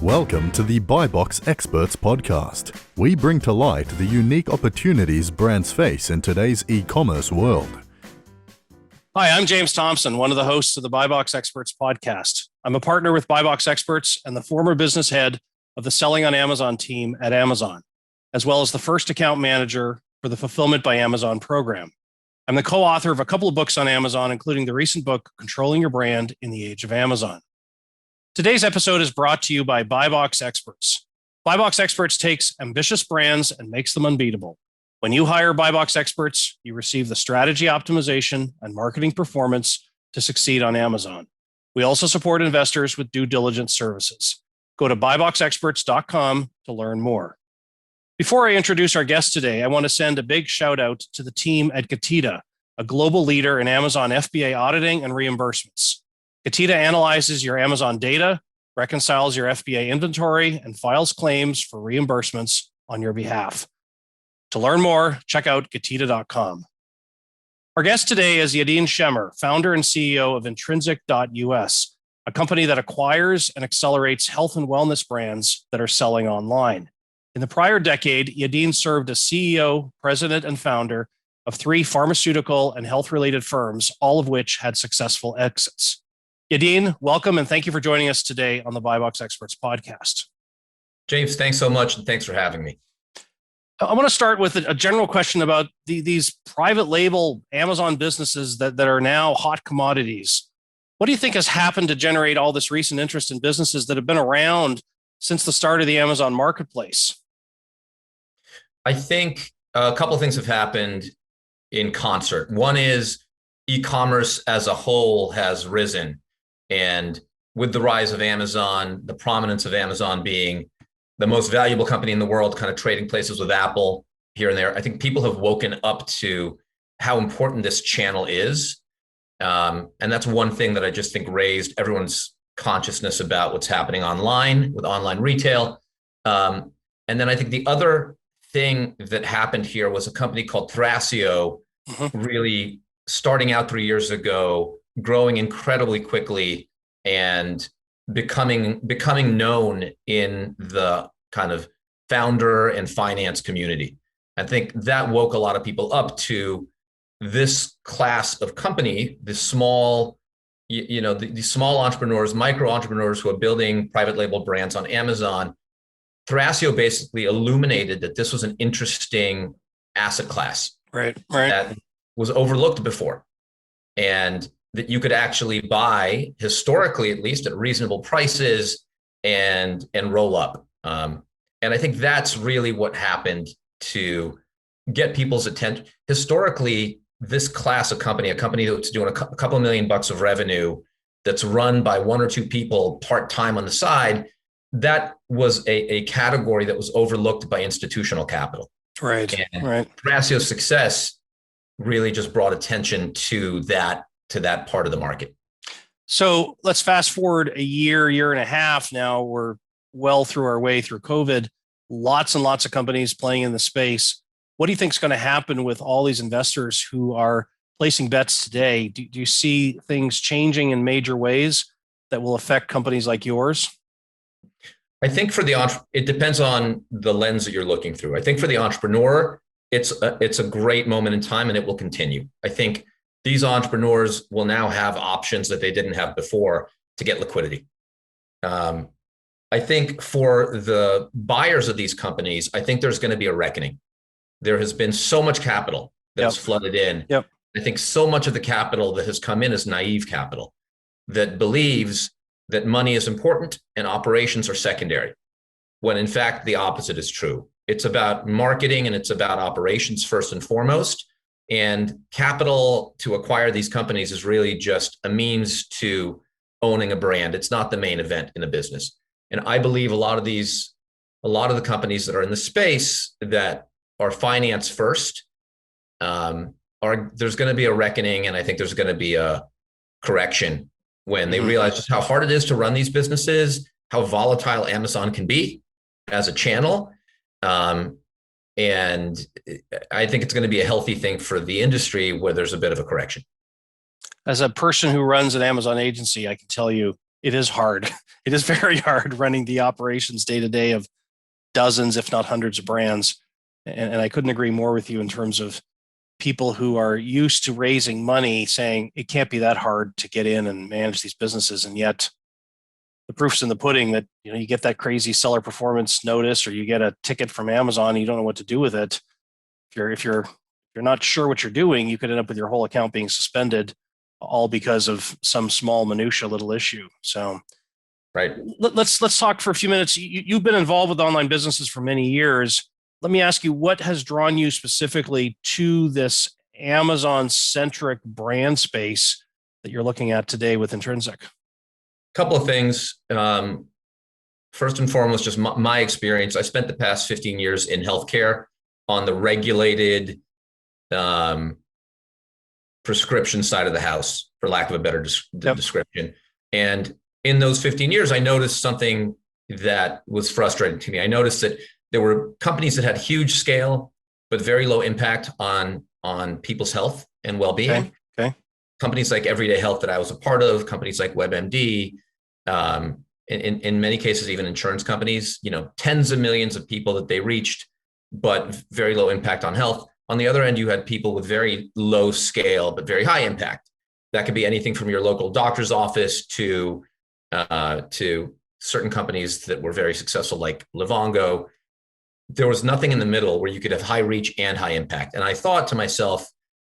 Welcome to the BuyBox Experts podcast. We bring to light the unique opportunities brands face in today's e-commerce world. Hi, I'm James Thompson, one of the hosts of the BuyBox Experts podcast. I'm a partner with BuyBox Experts and the former business head of the Selling on Amazon team at Amazon, as well as the first account manager for the Fulfillment by Amazon program. I'm the co-author of a couple of books on Amazon, including the recent book, Controlling Your Brand in the Age of Amazon. Today's episode is brought to you by BuyBox Experts. BuyBox Experts takes ambitious brands and makes them unbeatable. When you hire BuyBox Experts, you receive the strategy optimization and marketing performance to succeed on Amazon. We also support investors with due diligence services. Go to buyboxexperts.com to learn more. Before I introduce our guest today, I want to send a big shout out to the team at Getida, a global leader in Amazon FBA auditing and reimbursements. Getida analyzes your Amazon data, reconciles your FBA inventory, and files claims for reimbursements on your behalf. To learn more, check out Getida.com. Our guest today is Yadin Shemmer, founder and CEO of Intrinsic.us, a company that acquires and accelerates health and wellness brands that are selling online. In the prior decade, Yadin served as CEO, president, and founder of 3 pharmaceutical and health-related firms, all of which had successful exits. Yadin, welcome, and thank you for joining us today on the BuyBox Experts podcast. James, thanks so much, and thanks for having me. I want to start with a general question about these private label Amazon businesses that are now hot commodities. What do you think has happened to generate all this recent interest in businesses that have been around since the start of the Amazon marketplace? I think a couple of things have happened in concert. One is e-commerce as a whole has risen. And with the rise of Amazon, the prominence of Amazon being the most valuable company in the world, kind of trading places with Apple here and there, I think people have woken up to how important this channel is. And that's one thing that I just think raised everyone's consciousness about what's happening online with online retail. And then I think the other thing that happened here was a company called Thrasio, really starting out 3 years ago, growing incredibly quickly and becoming known in the kind of founder and finance community. I think that woke a lot of people up to this class of company, the small, the small entrepreneurs, micro entrepreneurs who are building private label brands on Amazon. Thrasio basically illuminated that this was an interesting asset class, right, that was overlooked before, and that you could actually buy, historically at least, at reasonable prices and roll up. And I think that's really what happened to get people's attention. Historically, this class of company, a company that's doing a couple $1 million of revenue, that's run by 1 or 2 people part-time on the side, that was a category that was overlooked by institutional capital. Right. Thrasio's success really just brought attention to that part of the market. So let's fast forward a year and a half now. We're well through our way through COVID. Lots and lots of companies playing in the space. What do you think is going to happen with all these investors who are placing bets today? Do you see things changing in major ways that will affect companies like yours? I think it depends on the lens that you're looking through. I think for the entrepreneur, it's a great moment in time, and it will continue. I think these entrepreneurs will now have options that they didn't have before to get liquidity. I think for the buyers of these companies, I think there's going to be a reckoning. There has been so much capital that has flooded in. I think so much of the capital that has come in is naive capital that believes that money is important and operations are secondary, when in fact the opposite is true. It's about marketing and it's about operations first and foremost. And capital to acquire these companies is really just a means to owning a brand. It's not the main event in a business. And I believe a lot of the companies that are in the space that are finance first, there's going to be a reckoning, and I think there's going to be a correction when they realize just how hard it is to run these businesses, how volatile Amazon can be as a channel. And I think it's going to be a healthy thing for the industry where there's a bit of a correction. As a person who runs an Amazon agency, I can tell you it is hard. It is very hard running the operations day to day of dozens, if not hundreds of brands. And I couldn't agree more with you in terms of people who are used to raising money saying it can't be that hard to get in and manage these businesses. And yet the proof's in the pudding that, you get that crazy seller performance notice, or you get a ticket from Amazon and you don't know what to do with it. If you're not sure what you're doing, you could end up with your whole account being suspended, all because of some small minutia little issue. So Right. let's talk for a few minutes. You've been involved with online businesses for many years. Let me ask you, what has drawn you specifically to this Amazon centric brand space that you're looking at today with Intrinsic? Couple of things. First and foremost, just my experience. I spent the past 15 years in healthcare on the regulated prescription side of the house, for lack of a better description. And in those 15 years, I noticed something that was frustrating to me. I noticed that there were companies that had huge scale, but very low impact on people's health and well-being. Okay. Companies like Everyday Health that I was a part of, companies like WebMD, in many cases, even insurance companies, tens of millions of people that they reached, but very low impact on health. On the other end, you had people with very low scale, but very high impact. That could be anything from your local doctor's office to certain companies that were very successful, like Livongo. There was nothing in the middle where you could have high reach and high impact. And I thought to myself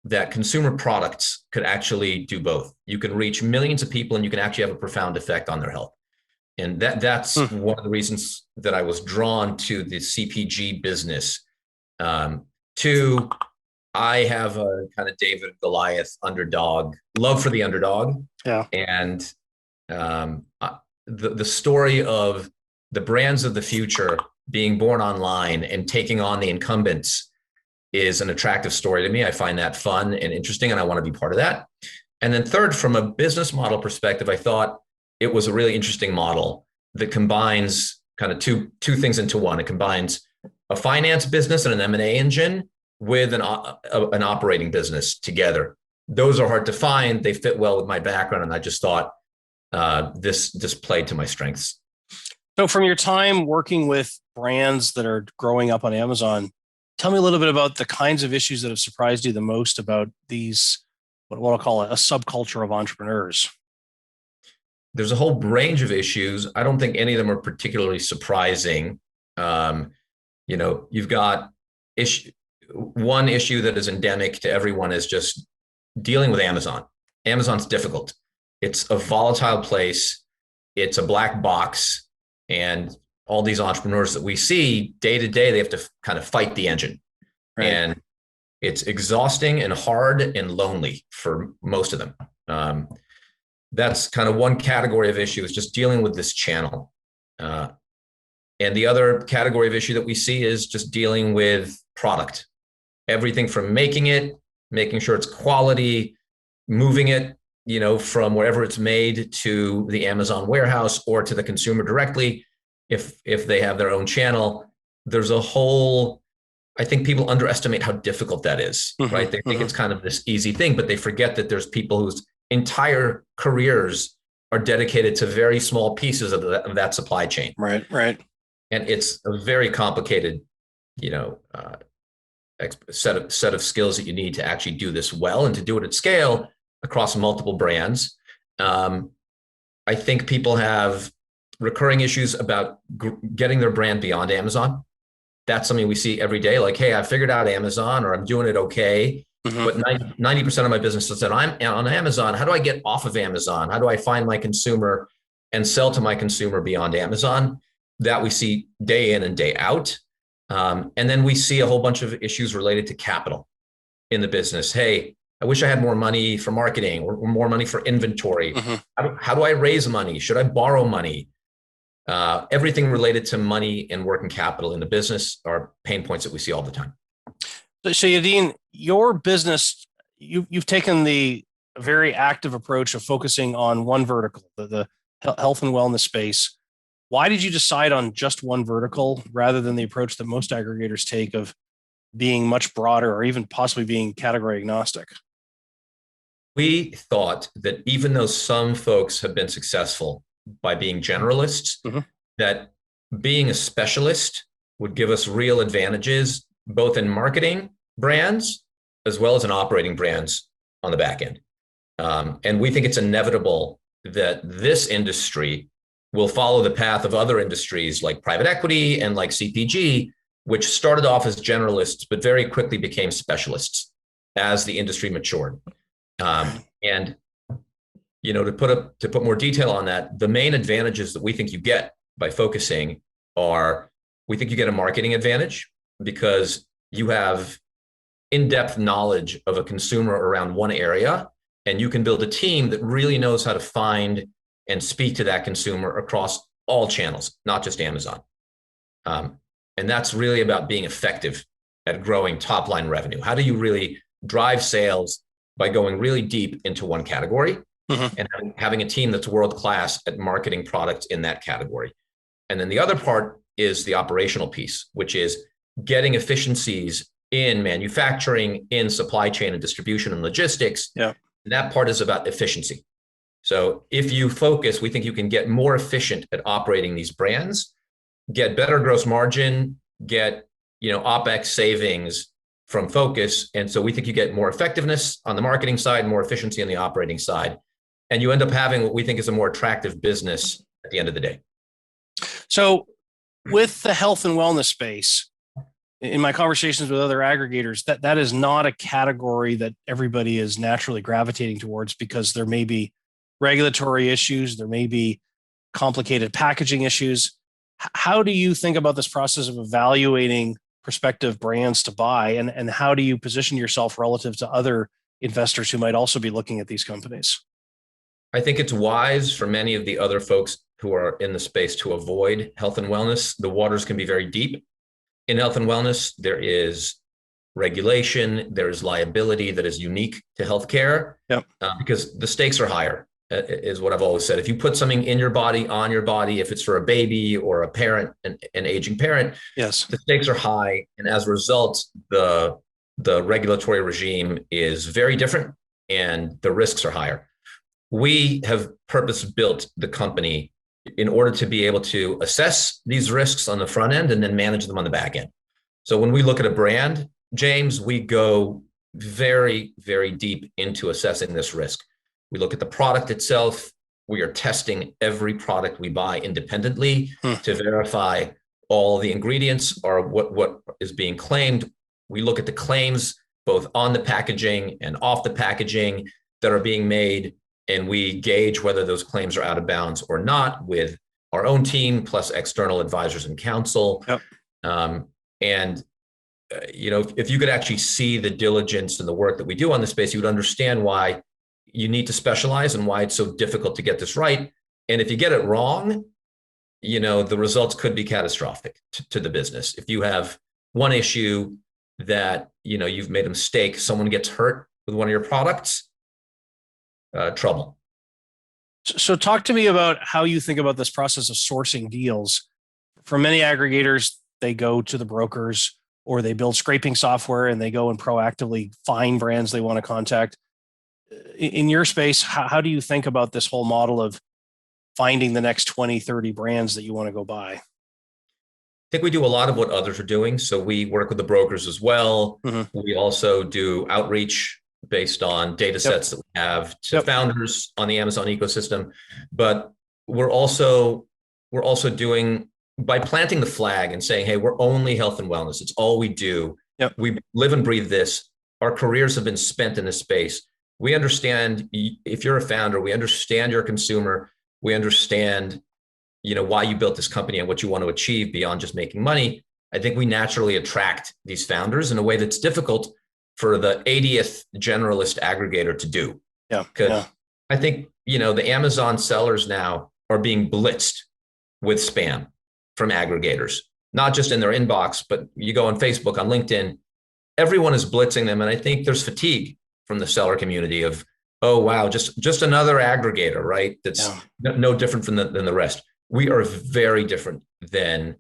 that consumer products could actually do both. You can reach millions of people and you can actually have a profound effect on their health. And that's one of the reasons that I was drawn to the CPG business. Two, I have a kind of David Goliath underdog, love for the underdog. Yeah. And the story of the brands of the future being born online and taking on the incumbents is an attractive story to me. I find that fun and interesting, and I want to be part of that. And then third, from a business model perspective, I thought it was a really interesting model that combines kind of two things into one. It combines a finance business and an M&A engine with an operating business together. Those are hard to find. They fit well with my background, and I just thought this played to my strengths. So from your time working with brands that are growing up on Amazon, tell me a little bit about the kinds of issues that have surprised you the most about these, what I'll call a subculture of entrepreneurs. There's a whole range of issues. I don't think any of them are particularly surprising. You've got one issue that is endemic to everyone is just dealing with Amazon. Amazon's difficult. It's a volatile place. It's a black box. And all these entrepreneurs that we see day to day, they have to kind of fight the engine. Right. And it's exhausting and hard and lonely for most of them. That's kind of one category of issue, is just dealing with this channel. And the other category of issue that we see is just dealing with product. Everything from making it, making sure it's quality, moving it, from wherever it's made to the Amazon warehouse or to the consumer directly. If they have their own channel, there's a whole, I think people underestimate how difficult that is, right? They think it's kind of this easy thing, but they forget that there's people whose entire careers are dedicated to very small pieces of that supply chain. Right. And it's a very complicated, set of skills that you need to actually do this well and to do it at scale across multiple brands. I think people have recurring issues about getting their brand beyond Amazon. That's something we see every day. Like, hey, I figured out Amazon, or I'm doing it okay. But 90% of my business is that I'm on Amazon. How do I get off of Amazon? How do I find my consumer and sell to my consumer beyond Amazon? That we see day in and day out. And then we see a whole bunch of issues related to capital in the business. Hey, I wish I had more money for marketing or more money for inventory. How do I raise money? Should I borrow money? Everything related to money and working capital in the business are pain points that we see all the time. So Yadin, your business, you've taken the very active approach of focusing on one vertical, the health and wellness space. Why did you decide on just one vertical rather than the approach that most aggregators take of being much broader or even possibly being category agnostic? We thought that even though some folks have been successful by being generalists, Mm-hmm. that being a specialist would give us real advantages, both in marketing brands as well as in operating brands on the back end. And we think it's inevitable that this industry will follow the path of other industries like private equity and like CPG, which started off as generalists, but very quickly became specialists as the industry matured. And to put more detail on that, the main advantages that we think you get by focusing are, we think you get a marketing advantage because you have in-depth knowledge of a consumer around one area, and you can build a team that really knows how to find and speak to that consumer across all channels, not just Amazon. And that's really about being effective at growing top-line revenue. How do you really drive sales by going really deep into one category and having a team that's world-class at marketing products in that category? And then the other part is the operational piece, which is getting efficiencies in manufacturing, in supply chain and distribution and logistics. Yeah. And that part is about efficiency. So if you focus, we think you can get more efficient at operating these brands, get better gross margin, get OpEx savings from focus. And so we think you get more effectiveness on the marketing side, more efficiency on the operating side. And you end up having what we think is a more attractive business at the end of the day. So with the health and wellness space, in my conversations with other aggregators, that is not a category that everybody is naturally gravitating towards because there may be regulatory issues, there may be complicated packaging issues. How do you think about this process of evaluating prospective brands to buy, and how do you position yourself relative to other investors who might also be looking at these companies? I think it's wise for many of the other folks who are in the space to avoid health and wellness. The waters can be very deep. In health and wellness, there is regulation, there's liability that is unique to healthcare. Yep. Because the stakes are higher, is what I've always said. If you put something in your body, on your body, if it's for a baby or a parent, an aging parent, yes, the stakes are high. And as a result, the regulatory regime is very different and the risks are higher. We have purpose-built the company in order to be able to assess these risks on the front end and then manage them on the back end. So when we look at a brand, James, we go very, very deep into assessing this risk. We look at the product itself. We are testing every product we buy independently to verify all the ingredients or what is being claimed. We look at the claims both on the packaging and off the packaging that are being made, and we gauge whether those claims are out of bounds or not with our own team plus external advisors and counsel. Yep. If you could actually see the diligence and the work that we do on the space, you would understand why you need to specialize and why it's so difficult to get this right. And if you get it wrong, the results could be catastrophic to the business. If you have one issue that, you've made a mistake, someone gets hurt with one of your products, trouble. So talk to me about how you think about this process of sourcing deals. For many aggregators, they go to the brokers or they build scraping software and they go and proactively find brands they want to contact. In your space, how do you think about this whole model of finding the next 20, 30 brands that you want to go buy? I think we do a lot of what others are doing. So we work with the brokers as well. We also do outreach based on data sets that we have to founders on the Amazon ecosystem. But we're also doing, by planting the flag and saying, hey, we're only health and wellness. It's all we do. We live and breathe this. Our careers have been spent in this space. We understand, if you're a founder, we understand your consumer. We understand, why you built this company and what you want to achieve beyond just making money. I think we naturally attract these founders in a way that's difficult for the 80th generalist aggregator to do. Because I think, the Amazon sellers now are being blitzed with spam from aggregators, not just in their inbox, but you go on Facebook, on LinkedIn, everyone is blitzing them. And I think there's fatigue from the seller community of, oh, wow, just another aggregator, right? That's no different than the rest. We are very different than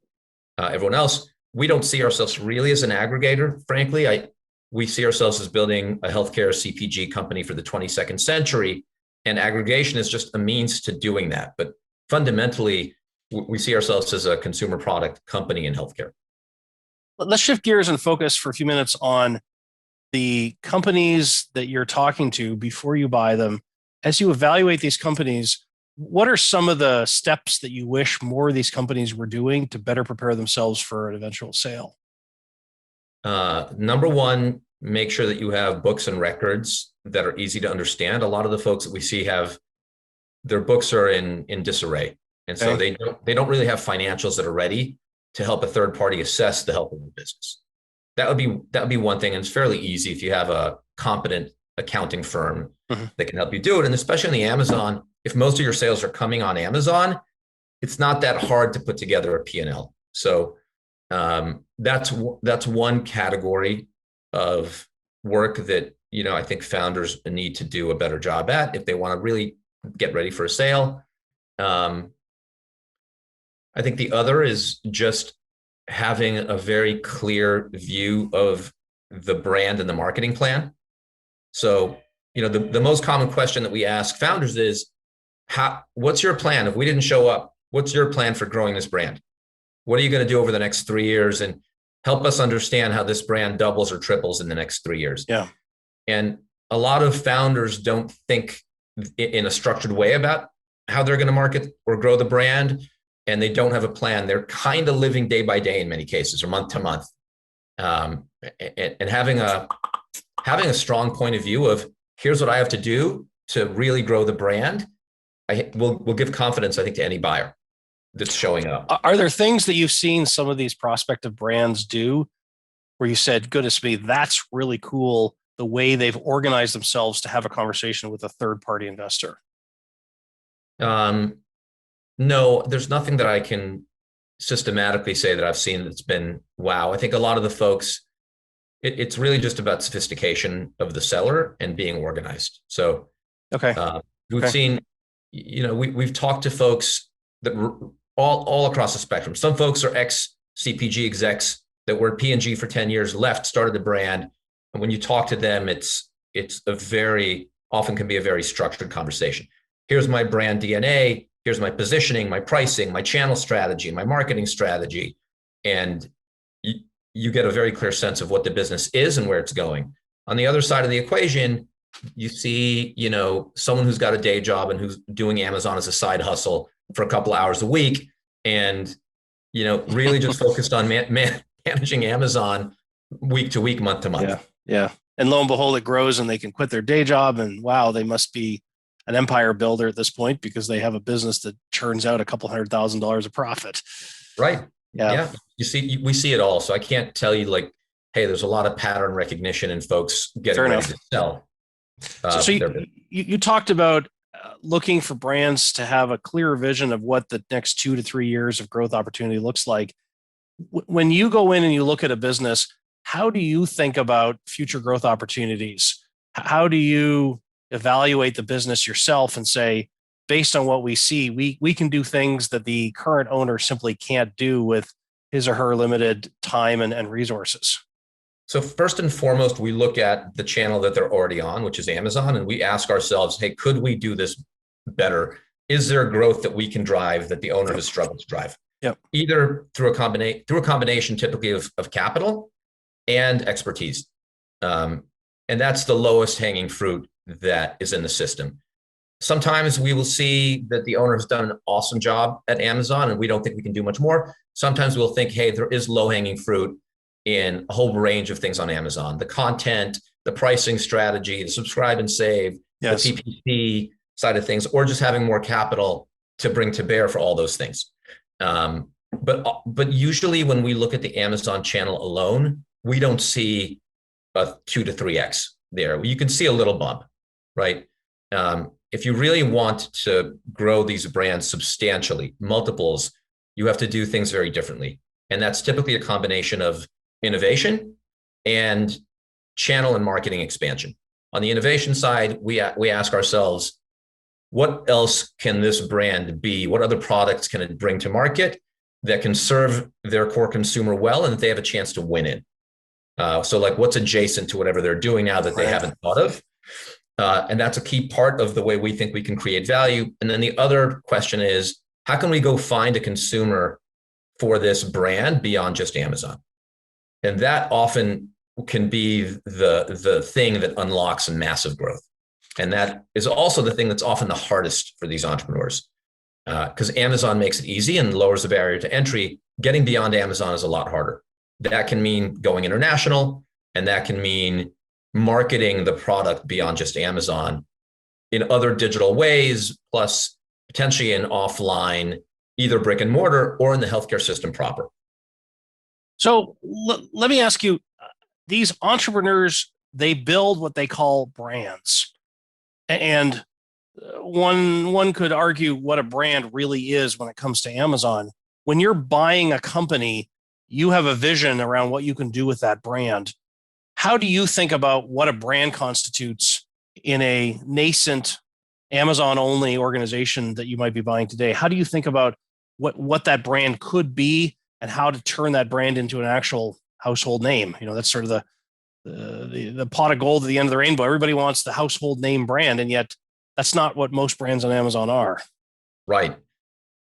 everyone else. We don't see ourselves really as an aggregator, frankly. We see ourselves as building a healthcare CPG company for the 22nd century, and aggregation is just a means to doing that. But fundamentally, we see ourselves as a consumer product company in healthcare. Let's shift gears and focus for a few minutes on the companies that you're talking to before you buy them. As you evaluate these companies, what are some of the steps that you wish more of these companies were doing to better prepare themselves for an eventual sale? Number one, make sure that you have books and records that are easy to understand. A lot of the folks that we see have their books are in disarray. And so they don't really have financials that are ready to help a third party assess the health of the business. That would be one thing. And it's fairly easy if you have a competent accounting firm that can help you do it. And especially on the Amazon, if most of your sales are coming on Amazon, it's not that hard to put together a P&L. So that's one category of work that, I think founders need to do a better job at if they want to really get ready for a sale. I think the other is just having a very clear view of the brand and the marketing plan. So, the most common question that we ask founders is, what's your plan? If we didn't show up, what's your plan for growing this brand? What are you going to do over the next 3 years? And help us understand how this brand doubles or triples in the next 3 years. Yeah. And a lot of founders don't think in a structured way about how they're going to market or grow the brand. And they don't have a plan. They're kind of living day by day in many cases, or month to month. And having a strong point of view of here's what I have to do to really grow the brand, will give confidence, I think, to any buyer that's showing up. Are there things that you've seen some of these prospective brands do where you said, goodness me, that's really cool, the way they've organized themselves to have a conversation with a third-party investor? No, there's nothing that I can systematically say that I've seen that's been wow. I think a lot of the folks, it's really just about sophistication of the seller and being organized. So we've seen, we've talked to folks that were all across the spectrum. Some folks are ex-CPG execs that were at P&G for 10 years, left, started the brand. And when you talk to them, it's often can be a very structured conversation. Here's my brand DNA. Here's my positioning, my pricing, my channel strategy, my marketing strategy. And you get a very clear sense of what the business is and where it's going. On the other side of the equation, you see, someone who's got a day job and who's doing Amazon as a side hustle for a couple of hours a week and, really just focused on managing Amazon week to week, month to month. Yeah. And lo and behold, it grows and they can quit their day job and wow, they must be an empire builder at this point because they have a business that churns out a couple $100,000 of profit. Right. Yeah. We see it all. So I can't tell you hey, there's a lot of pattern recognition in folks getting ready to sell. So you talked about looking for brands to have a clear vision of what the next 2 to 3 years of growth opportunity looks like. When you go in and you look at a business, how do you think about future growth opportunities? How do you evaluate the business yourself and say, based on what we see, we can do things that the current owner simply can't do with his or her limited time and resources? So first and foremost, we look at the channel that they're already on, which is Amazon, and we ask ourselves, hey, could we do this better? Is there growth that we can drive that the owner has struggled to drive? Yep. Either through a combination typically of capital and expertise. And that's the lowest hanging fruit that is in the system. Sometimes we will see that the owner has done an awesome job at Amazon and we don't think we can do much more. Sometimes we'll think, hey, there is low hanging fruit in a whole range of things on Amazon, the content, the pricing strategy, the subscribe and save, yes, the PPC side of things, or just having more capital to bring to bear for all those things. But usually when we look at the Amazon channel alone, we don't see a 2 to 3x there. You can see a little bump, right? If you really want to grow these brands substantially, multiples, you have to do things very differently. And that's typically a combination of innovation and channel and marketing expansion. On the innovation side, we ask ourselves, what else can this brand be? What other products can it bring to market that can serve their core consumer well and that they have a chance to win in? So what's adjacent to whatever they're doing now that they haven't thought of? And that's a key part of the way we think we can create value. And then the other question is, how can we go find a consumer for this brand beyond just Amazon? And that often can be the thing that unlocks massive growth. And that is also the thing that's often the hardest for these entrepreneurs, because Amazon makes it easy and lowers the barrier to entry. Getting beyond Amazon is a lot harder. That can mean going international, and that can mean marketing the product beyond just Amazon in other digital ways, plus potentially in offline, either brick and mortar or in the healthcare system proper. So let me ask you, these entrepreneurs, they build what they call brands. And one could argue what a brand really is when it comes to Amazon. When you're buying a company, you have a vision around what you can do with that brand. How do you think about what a brand constitutes in a nascent Amazon-only organization that you might be buying today? How do you think about what that brand could be and how to turn that brand into an actual household name? That's sort of the pot of gold at the end of the rainbow. Everybody wants the household name brand, and yet that's not what most brands on Amazon are. Right.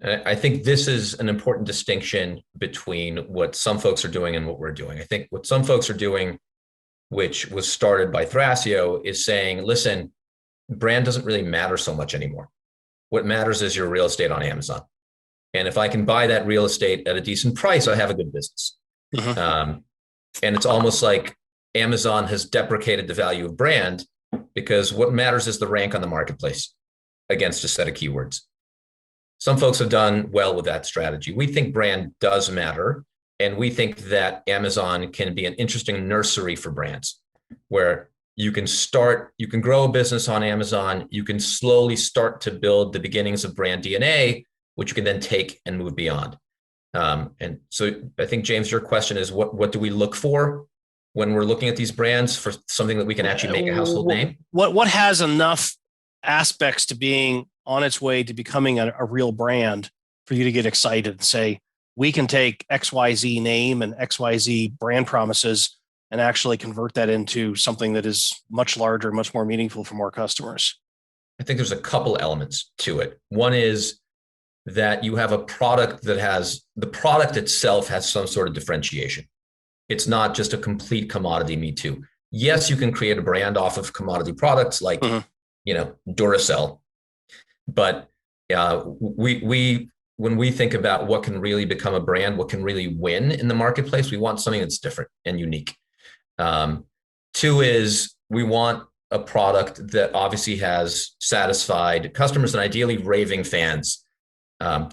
And I think this is an important distinction between what some folks are doing and what we're doing. I think what some folks are doing, which was started by Thrasio, is saying, listen, brand doesn't really matter so much anymore. What matters is your real estate on Amazon. And if I can buy that real estate at a decent price, I have a good business. And it's almost like Amazon has deprecated the value of brand, because what matters is the rank on the marketplace against a set of keywords. Some folks have done well with that strategy. We think brand does matter. And we think that Amazon can be an interesting nursery for brands, where you can grow a business on Amazon. You can slowly start to build the beginnings of brand DNA, which you can then take and move beyond. And so I think, James, your question is, what do we look for when we're looking at these brands for something that we can actually make a household name? What has enough aspects to being on its way to becoming a real brand for you to get excited and say, we can take XYZ name and XYZ brand promises and actually convert that into something that is much larger, much more meaningful for more customers? I think there's a couple elements to it. One is that you have a product the product itself has some sort of differentiation. It's not just a complete commodity me too. Yes, you can create a brand off of commodity products like, Duracell. But when we think about what can really become a brand, what can really win in the marketplace, we want something that's different and unique. Two is we want a product that obviously has satisfied customers and ideally raving fans.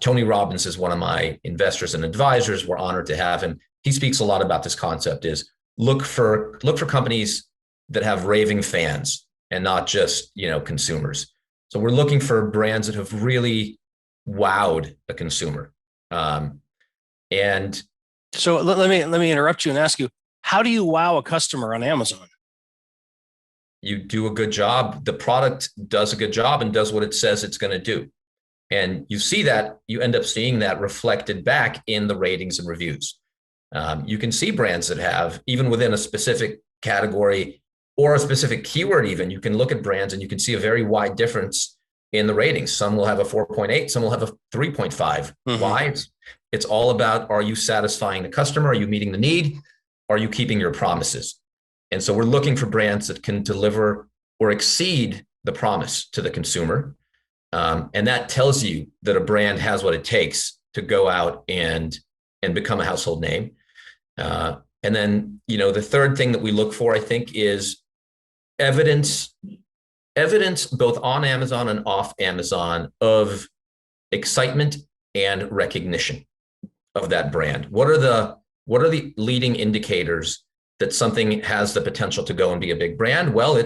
Tony Robbins is one of my investors and advisors. We're honored to have him. He speaks a lot about this concept: is look for companies that have raving fans and not just, consumers. So we're looking for brands that have really wowed a consumer. And so let me interrupt you and ask you, how do you wow a customer on Amazon? You do a good job. The product does a good job and does what it says it's going to do. And you end up seeing that reflected back in the ratings and reviews. You can see brands that have, even within a specific category or a specific keyword, even, you can look at brands and you can see a very wide difference in the ratings. Some will have a 4.8, some will have a 3.5. Mm-hmm. Why? It's all about, are you satisfying the customer? Are you meeting the need? Are you keeping your promises? And so we're looking for brands that can deliver or exceed the promise to the consumer. And that tells you that a brand has what it takes to go out and become a household name. And then, the third thing that we look for, I think, is evidence both on Amazon and off Amazon of excitement and recognition of that brand. What are the leading indicators that something has the potential to go and be a big brand? Well,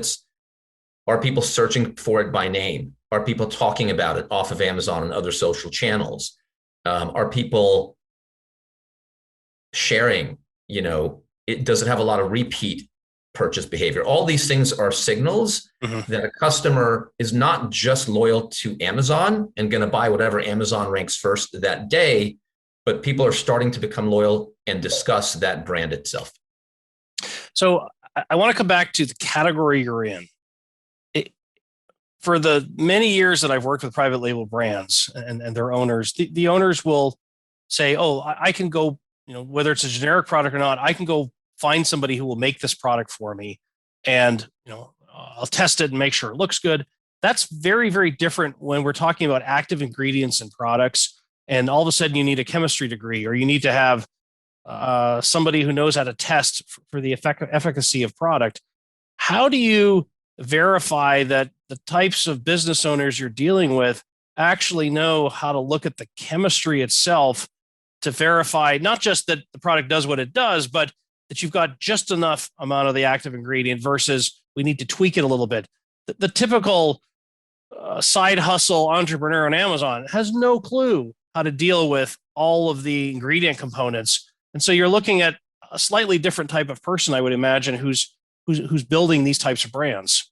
are people searching for it by name? Are people talking about it off of Amazon and other social channels? Are people sharing? Does it have a lot of repeat purchase behavior? All these things are signals that a customer is not just loyal to Amazon and going to buy whatever Amazon ranks first that day, but people are starting to become loyal and discuss that brand itself. So I want to come back to the category you're in. for the many years that I've worked with private label brands and their owners, the owners will say, oh, I can go, whether it's a generic product or not, I can go find somebody who will make this product for me. And, I'll test it and make sure it looks good. That's very, very different when we're talking about active ingredients and products. And all of a sudden you need a chemistry degree, or you need to have somebody who knows how to test for the efficacy of product. How do you verify that the types of business owners you're dealing with actually know how to look at the chemistry itself to verify not just that the product does what it does, but that you've got just enough amount of the active ingredient versus we need to tweak it a little bit? The typical side hustle entrepreneur on Amazon has no clue how to deal with all of the ingredient components. And so you're looking at a slightly different type of person, I would imagine, who's building these types of brands.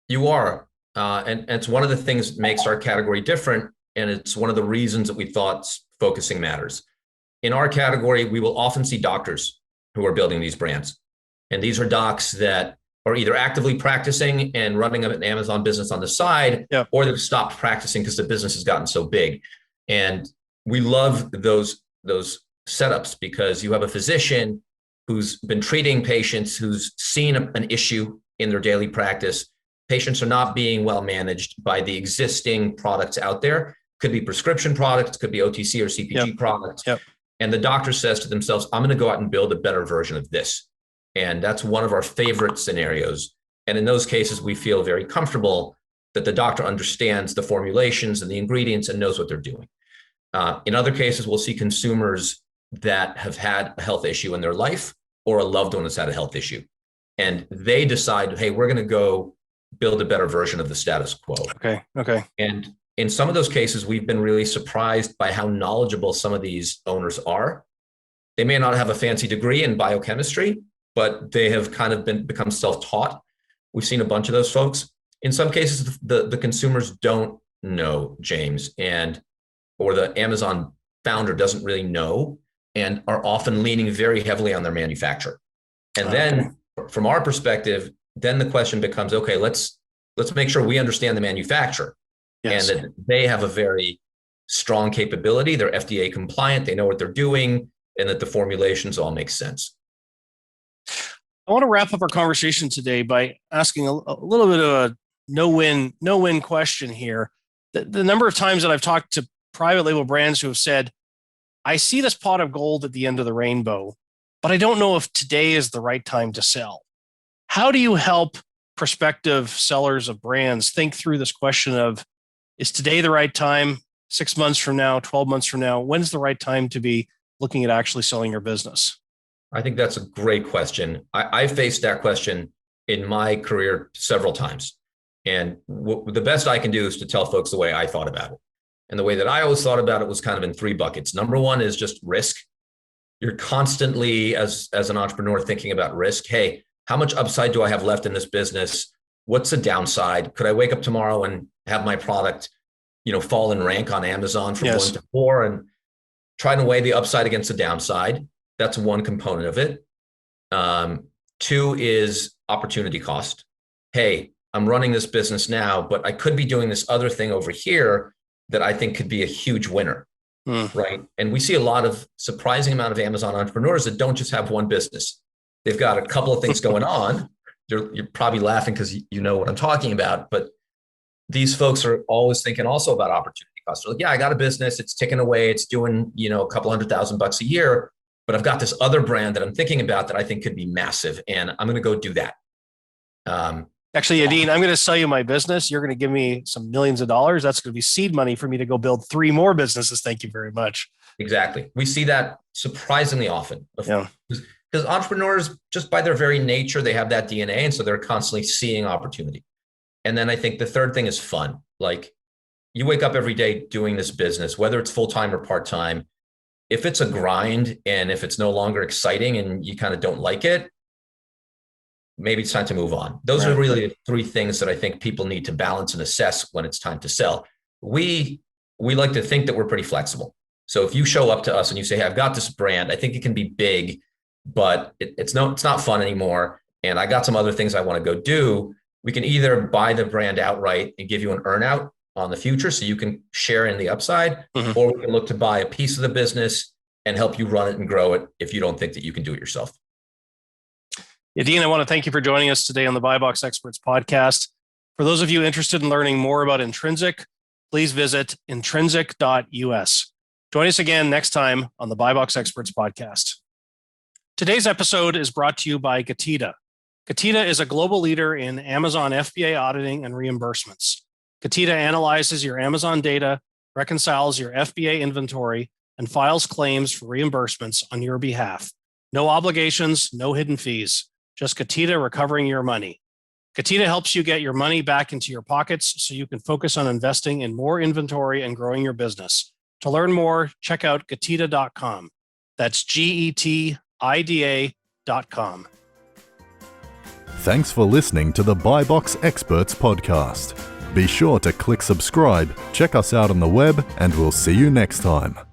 You are. And it's one of the things that makes our category different. And it's one of the reasons that we thought focusing matters. In our category, we will often see doctors who are building these brands. And these are docs that are either actively practicing and running an Amazon business on the side, or they've stopped practicing because the business has gotten so big. And we love those setups because you have a physician who's been treating patients, who's seen an issue in their daily practice. Patients are not being well managed by the existing products out there. Could be prescription products, could be OTC or CPG products. And the doctor says to themselves, I'm going to go out and build a better version of this. And that's one of our favorite scenarios. And in those cases, we feel very comfortable that the doctor understands the formulations and the ingredients and knows what they're doing. In other cases, we'll see consumers that have had a health issue in their life, or a loved one has had a health issue. And they decide, hey, we're going to go build a better version of the status quo. Okay. And in some of those cases, we've been really surprised by how knowledgeable some of these owners are. They may not have a fancy degree in biochemistry, but they have kind of become self-taught. We've seen a bunch of those folks. In some cases, the consumers don't know, James, or the Amazon founder doesn't really know, and are often leaning very heavily on their manufacturer. And then from our perspective, then the question becomes, okay, let's make sure we understand the manufacturer. Yes. And that they have a very strong capability. They're FDA compliant. They know what they're doing, and that the formulations all make sense. I want to wrap up our conversation today by asking a little bit of a no-win question here. The number of times that I've talked to private label brands who have said, I see this pot of gold at the end of the rainbow, but I don't know if today is the right time to sell. How do you help prospective sellers of brands think through this question of, is today the right time? 6 months from now, 12 months from now, when's the right time to be looking at actually selling your business? I think that's a great question. I faced that question in my career several times. And the best I can do is to tell folks the way I thought about it. And the way that I always thought about it was kind of in three buckets. Number one is just risk. You're constantly, as an entrepreneur, thinking about risk. Hey, how much upside do I have left in this business? What's the downside? Could I wake up tomorrow and have my product, fall in rank on Amazon from 1 to 4, and trying to weigh the upside against the downside? That's one component of it. Two is opportunity cost. Hey, I'm running this business now, but I could be doing this other thing over here that I think could be a huge winner, right? And we see a lot of surprising amount of Amazon entrepreneurs that don't just have one business. They've got a couple of things going on. You're probably laughing because you know what I'm talking about, but these folks are always thinking also about opportunity cost. They're like, yeah, I got a business. It's ticking away. It's doing, a couple $100,000 a year, but I've got this other brand that I'm thinking about that I think could be massive, and I'm going to go do that. Actually, Yadin, I'm going to sell you my business. You're going to give me some millions of dollars. That's going to be seed money for me to go build 3 more businesses. Thank you very much. Exactly. We see that surprisingly often. Yeah. Because entrepreneurs, just by their very nature, they have that DNA. And so they're constantly seeing opportunity. And then I think the third thing is fun. Like, you wake up every day doing this business, whether it's full-time or part-time. If it's a grind and if it's no longer exciting and you kind of don't like it, maybe it's time to move on. Those are really the 3 things that I think people need to balance and assess when it's time to sell. We like to think that we're pretty flexible. So if you show up to us and you say, hey, I've got this brand, I think it can be big, but it's not fun anymore, and I got some other things I want to go do, We can either buy the brand outright and give you an earnout on the future so you can share in the upside, or we can look to buy a piece of the business and help you run it and grow it if you don't think that you can do it yourself. Yadin, I want to thank you for joining us today on the BuyBox Experts podcast. For those of you interested in learning more about Intrinsic, please visit intrinsic.us. Join us again next time on the BuyBox Experts podcast. Today's episode is brought to you by Getida. Getida is a global leader in Amazon FBA auditing and reimbursements. Getida analyzes your Amazon data, reconciles your FBA inventory, and files claims for reimbursements on your behalf. No obligations, no hidden fees, just Getida recovering your money. Getida helps you get your money back into your pockets so you can focus on investing in more inventory and growing your business. To learn more, check out Getida.com. That's GETIDA.com. Thanks for listening to the BuyBox Experts podcast. Be sure to click subscribe, check us out on the web, and we'll see you next time.